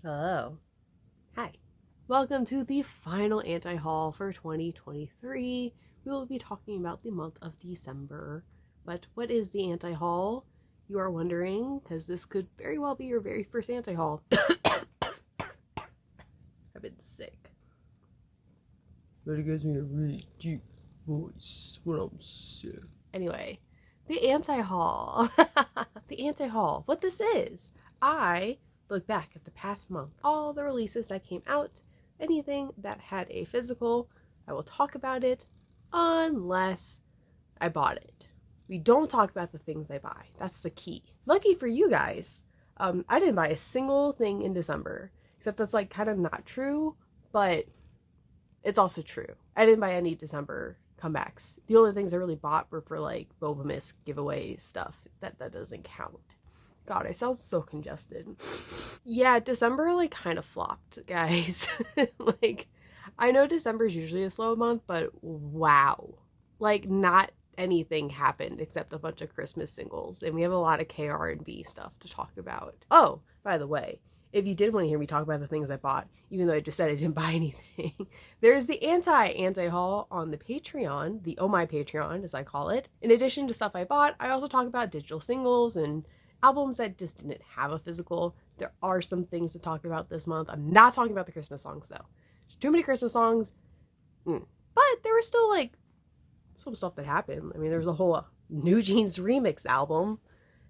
Hello. Hi. Welcome to the final anti-haul for 2023. We will be talking about the month of December. But what is the anti-haul? You are wondering, because this could very well be your very first anti-haul. I've been sick. But it gives me a really deep voice when I'm sick. Anyway, the anti-haul. The anti-haul. What this is. I look back at the past month, all the releases that came out, anything that had a physical. I will talk about it unless I bought it. We don't talk about the things I buy. That's the key. Lucky for you guys, I didn't buy a single thing in December, except that's like kind of not true, but it's also true. I didn't buy any December comebacks. The only things I really bought were for like bobamas giveaway stuff. That doesn't count. God, I sound so congested. Yeah, December like kind of flopped, guys. Like, I know December is usually a slow month, but wow. Like, not anything happened except a bunch of Christmas singles, and we have a lot of KR&B stuff to talk about. Oh, by the way, if you did want to hear me talk about the things I bought, even though I just said I didn't buy anything, there's the anti-haul on the Patreon, the Oh My Patreon, as I call it. In addition to stuff I bought, I also talk about digital singles and albums that just didn't have a physical. There are some things to talk about this month. I'm not talking about the Christmas songs, though. There's too many Christmas songs. But there was still, like, some stuff that happened. I mean, there was a whole New Jeans remix album.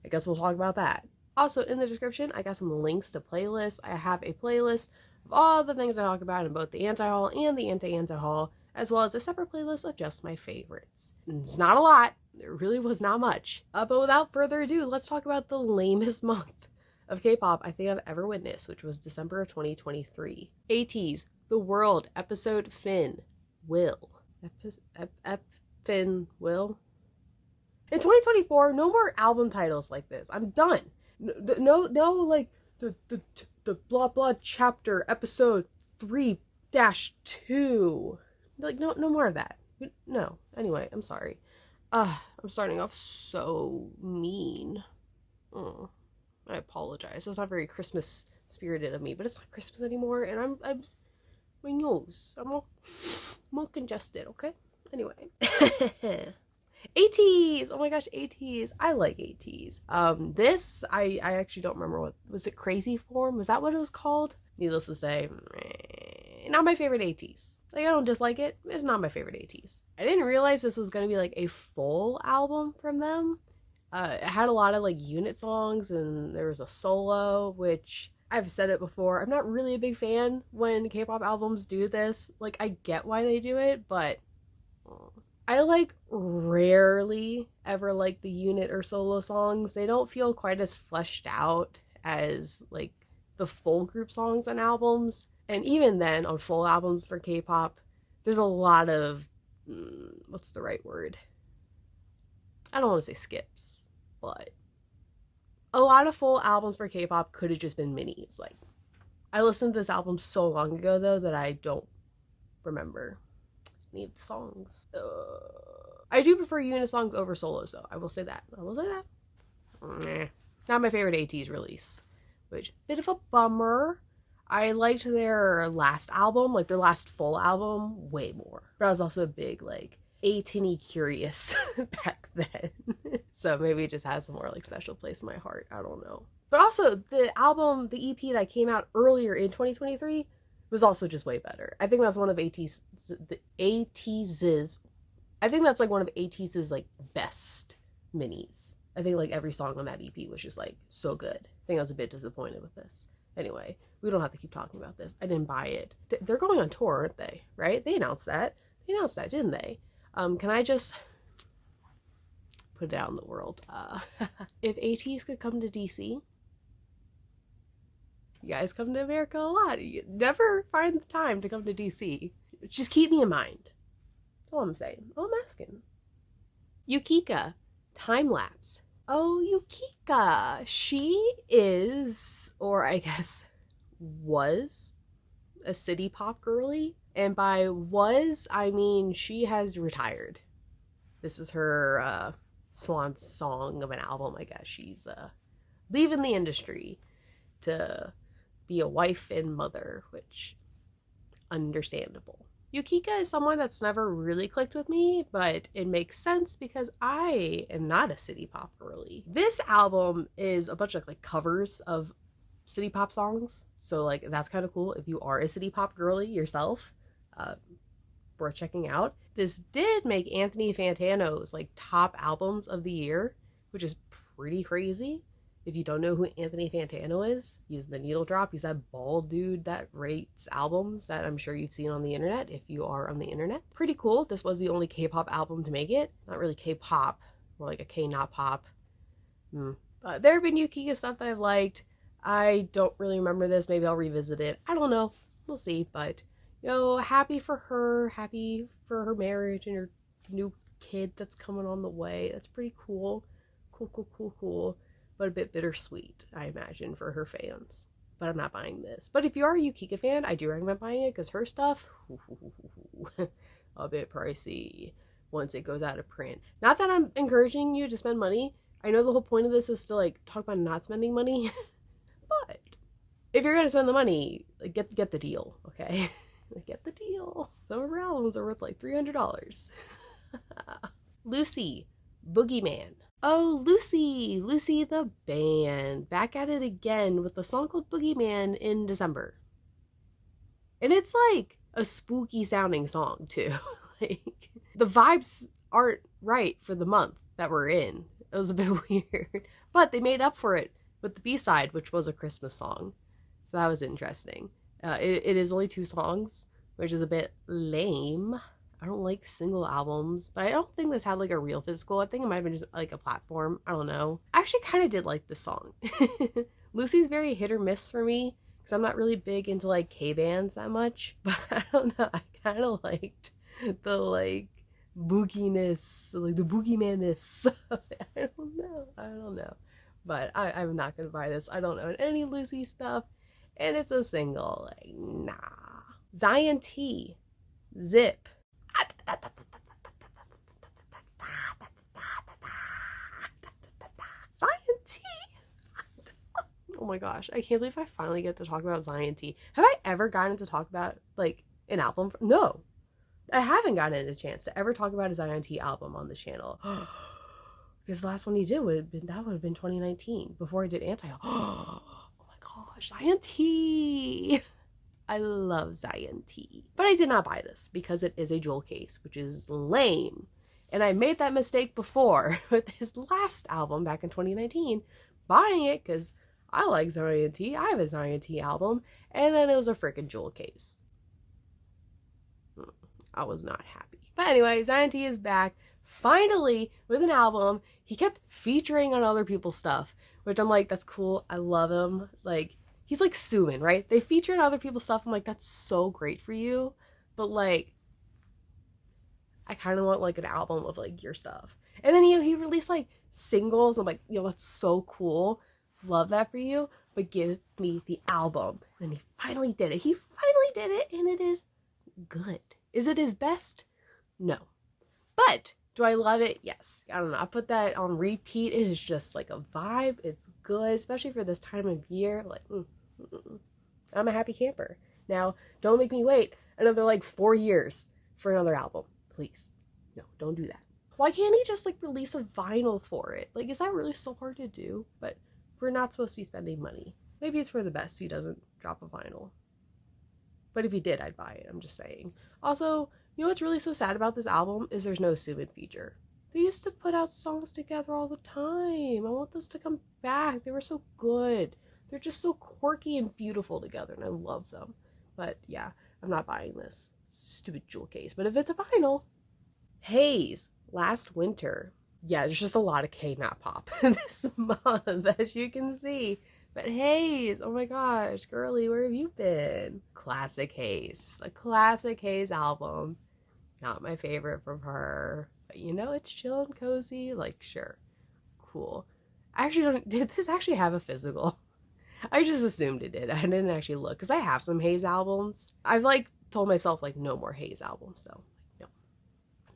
I guess we'll talk about that. Also, in the description, I got some links to playlists. I have a playlist of all the things I talk about in both the anti-haul and the anti-haul, as well as a separate playlist of just my favorites. It's not a lot. There really was not much. But without further ado, let's talk about the lamest month of K-pop I think I've ever witnessed, which was December of 2023. Ateez, The World, episode FIN, Will. FIN, Will? In 2024, no more album titles like this. I'm done. No, like, the blah blah chapter, episode 3-2. Like, no more of that. No. Anyway, I'm sorry. I'm starting off so mean. I apologize. It's not very Christmas spirited of me, but it's not Christmas anymore, and I'm my nose. I'm all congested. Okay. Anyway. Ateez! Oh my gosh, Ateez. I like Ateez. This, I actually don't remember what, was it Crazy Form? Was that what it was called? Needless to say, not my favorite Ateez. Like, I don't dislike it. It's not my favorite Ateez. I didn't realize this was going to be like a full album from them. It had a lot of like unit songs, and there was a solo, which I've said it before. I'm not really a big fan when K-pop albums do this. Like, I get why they do it, but I like rarely ever like the unit or solo songs. They don't feel quite as fleshed out as like the full group songs on albums. And even then, on full albums for K-pop, there's a lot of what's the right word? I don't want to say skips, but a lot of full albums for K-pop could have just been minis. Like, I listened to this album so long ago, though, that I don't remember any of the songs. I do prefer unit songs over solos, though. I will say that. Not my favorite Ateez release, which, bit of a bummer. I liked their last album, like their last full album, way more. But I was also a big, like, A-Tinny curious back then. So maybe it just has a more, like, special place in my heart. I don't know. But also, the album, the EP that came out earlier in 2023 was also just way better. I think that's one of Ateez's, I think that's, like, one of Ateez's, like, best minis. I think, like, every song on that EP was just, like, so good. I think I was a bit disappointed with this. Anyway, we don't have to keep talking about this. I didn't buy it. They're going on tour, aren't they? Right? They announced that. Didn't they? Can I just put it out in the world? If Ateez could come to DC, you guys come to America a lot. You never find the time to come to DC. Just keep me in mind. That's all I'm saying. Oh, I'm asking. Yukika, Time-Lapse. Oh, Yukika. She is, or I guess was, a city pop girly. And by was, I mean she has retired. This is her swan song of an album, I guess. She's leaving the industry to be a wife and mother, which, understandable. Yukika is someone that's never really clicked with me, but it makes sense because I am not a city pop girly. This album is a bunch of like covers of city pop songs, so like that's kind of cool if you are a city pop girly yourself. Worth checking out. This did make Anthony Fantano's like top albums of the year, which is pretty crazy. If you don't know who Anthony Fantano is, he's the needle drop. He's that bald dude that rates albums that I'm sure you've seen on the internet if you are on the internet. Pretty cool. This was the only K-pop album to make it. Not really K-pop, more like a K-not pop. But there have been Yukika stuff that I've liked. I don't really remember this. Maybe I'll revisit it. I don't know. We'll see. But, you know, happy for her marriage and her new kid that's coming on the way. That's pretty cool. Cool. But a bit bittersweet, I imagine, for her fans. But I'm not buying this. But if you are a Yukika fan, I do recommend buying it because her stuff, a bit pricey once it goes out of print. Not that I'm encouraging you to spend money. I know the whole point of this is to like talk about not spending money. But if you're gonna spend the money, like, get the deal, okay? Get the deal. Some of her albums are worth like $300. Lucy, Boogie Man. Oh, Lucy the band, back at it again with a song called Boogie Man in December. And it's like a spooky sounding song too. Like, the vibes aren't right for the month that we're in. It was a bit weird. But they made up for it with the B-side, which was a Christmas song. So that was interesting. It is only 2 songs, which is a bit lame. I don't like single albums, but I don't think this had like a real physical. I think it might have been just like a platform. I don't know. I actually kind of did like this song. Lucy's very hit or miss for me because I'm not really big into like K-bands that much, but I don't know. I kind of liked the like booginess, like the Boogie Man-ness. I don't know. But I'm not gonna buy this. I don't own any Lucy stuff, and it's a single. Like, nah. Zion.T, Zip. Zion.T. Oh my gosh, I can't believe I finally get to talk about Zion.T. Have I ever gotten to talk about like an album? No, I haven't gotten a chance to ever talk about a Zion.T album on this channel. Because the last one he did would have been 2019 before I did Anti. Oh my gosh, Zion.T. I love Zion.T. But I did not buy this because it is a jewel case, which is lame. And I made that mistake before with his last album back in 2019, buying it because I like Zion.T. I have a Zion.T album, and then it was a freaking jewel case. I was not happy. But anyway, Zion.T is back, finally, with an album. He kept featuring on other people's stuff, which I'm like, that's cool. I love him. Like, he's like Sumin, right? They feature in other people's stuff. I'm like, that's so great for you. But like, I kind of want like an album of like your stuff. And then, you know, he released like singles. I'm like, you know, that's so cool. Love that for you. But give me the album. And he finally did it. He finally did it. And it is good. Is it his best? No. But do I love it? Yes. I don't know. I put that on repeat. It is just like a vibe. It's good, especially for this time of year. Like, I'm a happy camper. Now, don't make me wait another like 4 years for another album. Please. No, don't do that. Why can't he just like release a vinyl for it? Like, is that really so hard to do? But we're not supposed to be spending money. Maybe it's for the best he doesn't drop a vinyl. But if he did, I'd buy it. I'm just saying. Also, you know what's really so sad about this album is there's no Sumin feature. They used to put out songs together all the time. I want this to come back. They were so good. They're just so quirky and beautiful together, and I love them. But yeah, I'm not buying this stupid jewel case. But if it's a vinyl, Heize, Last Winter. Yeah, there's just a lot of K-not pop this month, as you can see. But Heize, oh my gosh, girly, where have you been? Classic Heize, a classic Heize album. Not my favorite from her, but you know, it's chill and cozy. Like, sure, cool. I actually don't. Did this actually have a physical? I just assumed it did. I didn't actually look because I have some Heize albums. I've like told myself like no more Heize albums, so no.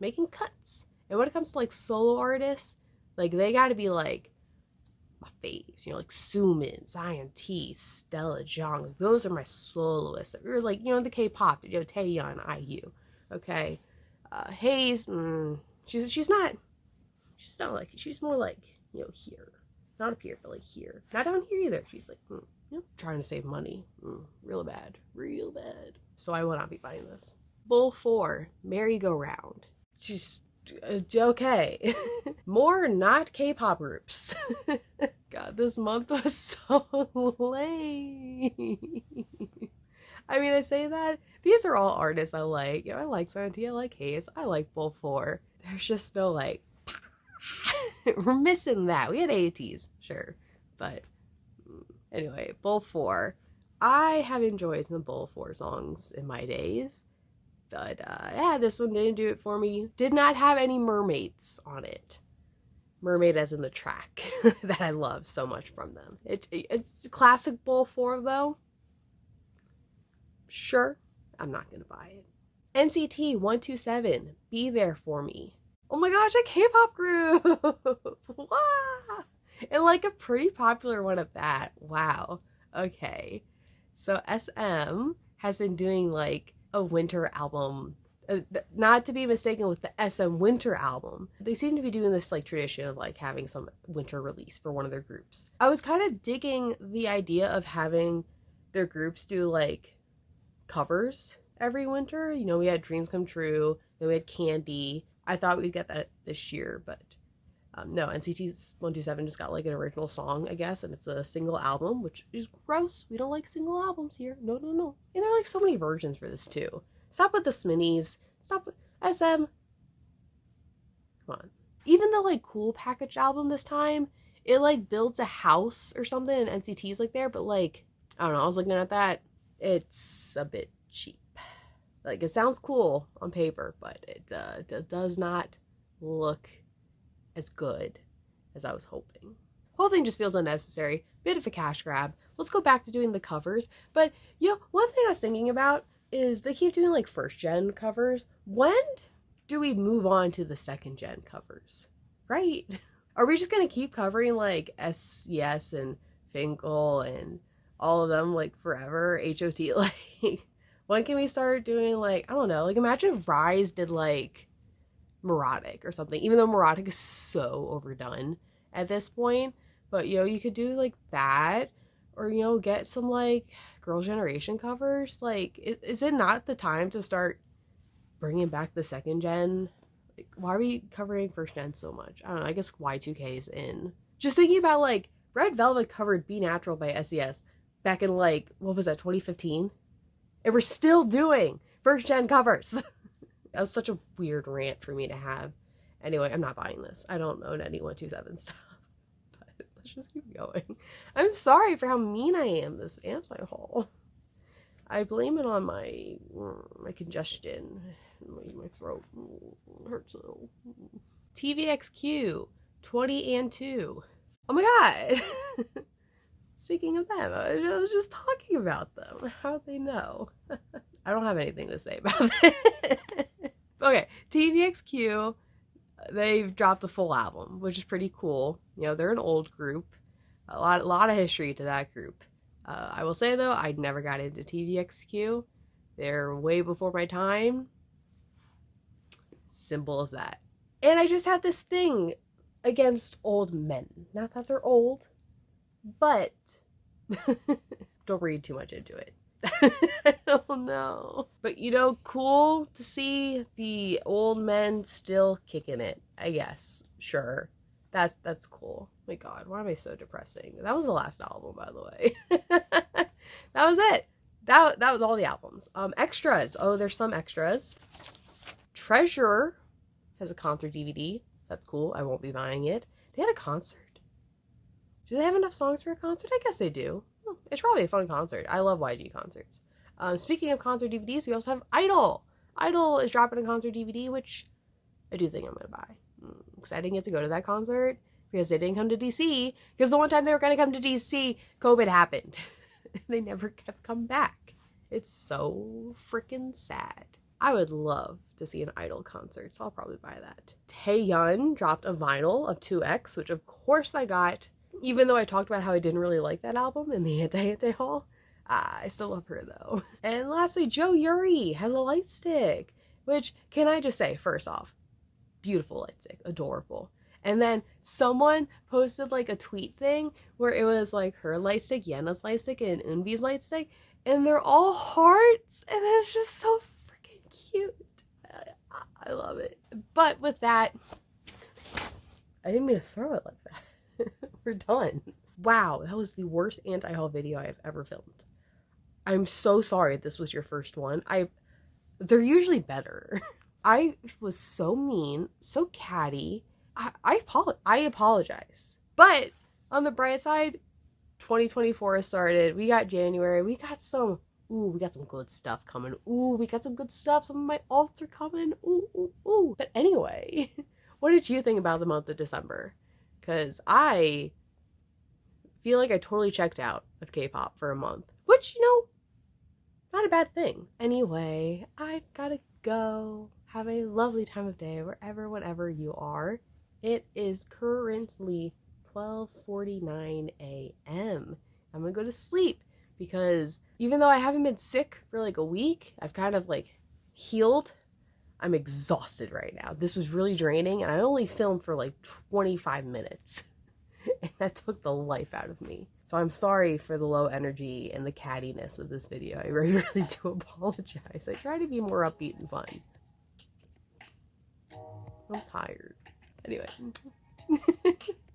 Making cuts. And when it comes to like solo artists, like they got to be like my faves, you know, like Sumin, Zion.T, Stella Jong. Those are my soloists. Or like, you know, the K-pop, you know, Taeyeon, IU. Okay. Heize, she's not like, she's more like, you know, here. Not up here, but like here. Not down here either. She's like, you know, trying to save money. Real bad. Real bad. So I will not be buying this. Bull 4, Merry-Go-Round. She's okay. More not K-pop groups. God, this month was so lame. I mean, I say that. These are all artists I like. You know, I like Zion.T, I like Heize, I like Bull 4. There's just no like, we're missing that. We had Ateez, sure. But anyway, Bull 4. I have enjoyed some Bull 4 songs in my days. But yeah, this one didn't do it for me. Did not have any mermaids on it. Mermaid as in the track that I love so much from them. It's a classic Bull 4 though. Sure, I'm not gonna buy it. NCT 127, Be There For Me. Oh my gosh, a K-pop group! Wow! And like a pretty popular one at that. Wow. Okay. So SM has been doing like a winter album. Not to be mistaken with the SM winter album. They seem to be doing this like tradition of like having some winter release for one of their groups. I was kind of digging the idea of having their groups do like covers every winter. You know, we had Dreams Come True, then we had Candy. I thought we'd get that this year, but no, NCT 127 just got like an original song, I guess, and it's a single album, which is gross. We don't like single albums here. No, no, no. And there are like so many versions for this too. Stop with the Sminnies. Stop with SM. Come on. Even the like cool packaged album this time, it like builds a house or something and NCT's like there, but like, I don't know, I was looking at that. It's a bit cheap. Like, it sounds cool on paper, but it does not look as good as I was hoping. The whole thing just feels unnecessary. Bit of a cash grab. Let's go back to doing the covers. But, you know, one thing I was thinking about is they keep doing, like, first-gen covers. When do we move on to the second-gen covers? Right? Are we just gonna keep covering, like, SES and Finkel and all of them, like, forever? HOT, like... When can we start doing, like, I don't know, like, imagine if Rise did, like, Neurotic or something, even though Neurotic is so overdone at this point, but, you know, you could do, like, that, or, you know, get some, like, Girl Generation covers, like, is it not the time to start bringing back the second gen? Like, why are we covering first gen so much? I don't know, I guess Y2K is in. Just thinking about, like, Red Velvet covered Be Natural by SES back in, like, what was that, 2015? And we're still doing first gen covers. That was such a weird rant for me to have. Anyway, I'm not buying this. I don't own any 127 stuff. But let's just keep going. I'm sorry for how mean I am this anti-haul. I blame it on my congestion. My throat hurts a little. TVXQ 20 and 2. Oh my god! Speaking of them, I was just talking about them. How'd they know? I don't have anything to say about it. Okay, TVXQ, they've dropped a full album, which is pretty cool. You know, they're an old group. A lot of history to that group. I will say, though, I never got into TVXQ. They're way before my time. Simple as that. And I just have this thing against old men. Not that they're old, but don't read too much into it. I don't know. But, you know, cool to see the old men still kicking it, I guess. Sure. That's cool. My god, why am I so depressing? That was the last album, by the way. That was it. That was all the albums. Extras. Oh, there's some extras. Treasure has a concert DVD. That's cool. I won't be buying it. They had a concert. Do they have enough songs for a concert? I guess they do. It's probably a fun concert. I love YG concerts. Speaking of concert DVDs, we also have I-DLE. I-DLE is dropping a concert DVD, which I do think I'm going to buy. Because I didn't get to go to that concert because they didn't come to DC. Because the one time they were going to come to DC, COVID happened. They never have come back. It's so freaking sad. I would love to see an I-DLE concert, so I'll probably buy that. Taeyeon dropped a vinyl of To.X, which of course I got. Even though I talked about how I didn't really like that album in the anti haul, I still love her though. And lastly, Yuri has a light stick, which, can I just say, first off, beautiful light stick, adorable. And then someone posted like a tweet thing where it was like her light stick, Yena's light stick, and Eunbi's light stick, and they're all hearts, and it's just so freaking cute. I love it. But with that, I didn't mean to throw it like that. We're done. Wow, that was the worst anti-haul video I've ever filmed. I'm so sorry this was your first one. They're usually better. I was so mean, so catty. I apologize. But on the bright side, 2024 has started. We got January. We got some good stuff coming. We got some good stuff. Some of my alts are coming. But anyway, what did you think about the month of December? Because I feel like I totally checked out of K-pop for a month, which, you know, not a bad thing. Anyway, I've gotta go. Have a lovely time of day wherever, whenever you are. It is currently 12:49 a.m. I'm gonna go to sleep because even though I haven't been sick for like a week, I've kind of like healed. I'm exhausted right now. This was really draining, and I only filmed for like 25 minutes. And that took the life out of me. So I'm sorry for the low energy and the cattiness of this video. I really do apologize. I try to be more upbeat and fun. I'm tired. Anyway.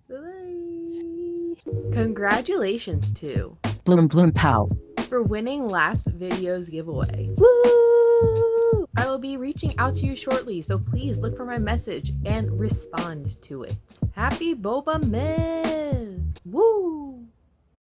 Bye. Congratulations to Bloom Bloom Pow for winning last video's giveaway. Woo! I will be reaching out to you shortly, so please look for my message and respond to it. Happy Boba Man!